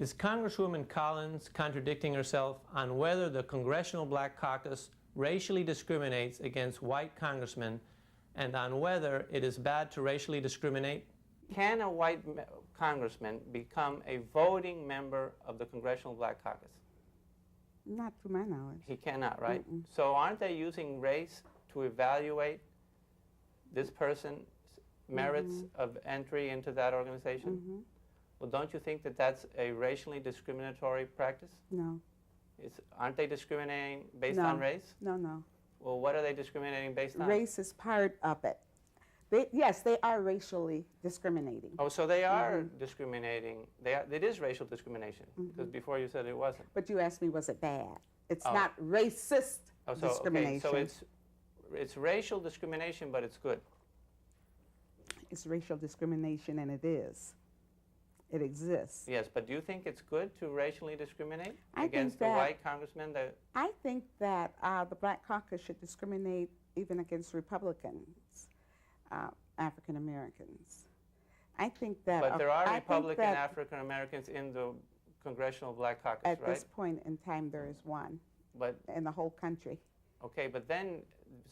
Is Congresswoman Collins contradicting herself on whether the Congressional Black Caucus racially discriminates against white congressmen and on whether it is bad to racially discriminate? Can a white congressman become a voting member of the Congressional Black Caucus? Not to my knowledge. He cannot, right? Mm-mm. So aren't they using race to evaluate this person's merits of entry into that organization? Well, don't you think that that's a racially discriminatory practice? No. Aren't they discriminating based No. on race? No, no. Well, what are they discriminating based on? Race is part of it. Yes, they are racially discriminating. Oh, so they are discriminating. It is racial discrimination, because before you said it wasn't. But you asked me, was it bad? It's not racist discrimination. Okay, so it's racial discrimination, but it's good. It's racial discrimination, and it is. It exists. Yes, but do you think it's good to racially discriminate I against think the that- white congressman? I think that the Black Caucus should discriminate even against Republicans, African Americans. I think that. But there are I think Republican that African Americans in the Congressional Black Caucus, at right? this point in time, there is one But in the whole country. okay, but then,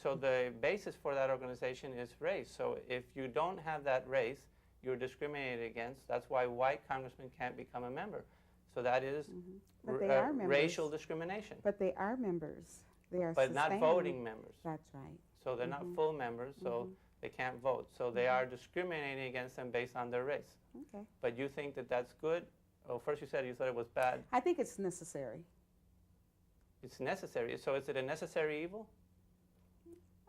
so the basis for that organization is race. So if you don't have that race, you're discriminated against. That's why white congressmen can't become a member. So that is But they are members. racial discrimination. But they are members. They are But not sustaining. voting members. That's right. So they're not full members, so they can't vote. So they are discriminating against them based on their race. Okay. But you think that that's good? Oh, first you said you thought it was bad. I think it's necessary. It's necessary. So is it a necessary evil?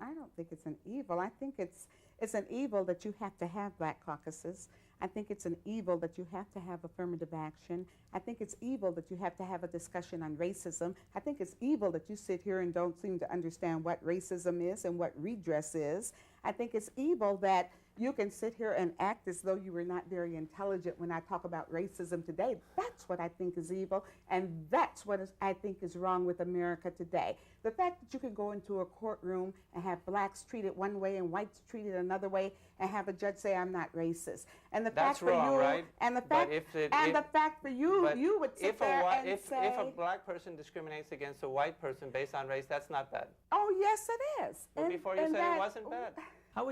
I don't think it's an evil. I think it's an evil that you have to have black caucuses. I think it's an evil that you have to have affirmative action. I think it's evil that you have to have a discussion on racism. I think it's evil that you sit here and don't seem to understand what racism is and what redress is. I think it's evil that you can sit here and act as though you were not very intelligent when I talk about racism today. That's what I think is evil, and that's what I think is wrong with America today. The fact that you can go into a courtroom and have blacks treated one way and whites treated another way and have a judge say, I'm not racist. And the That's fact for wrong, you, right? and the But fact, the fact for you, but you would sit there and say, if a black person discriminates against a white person based on race, that's not bad. oh, yes, it is. Well, And- before you and said that- it wasn't bad.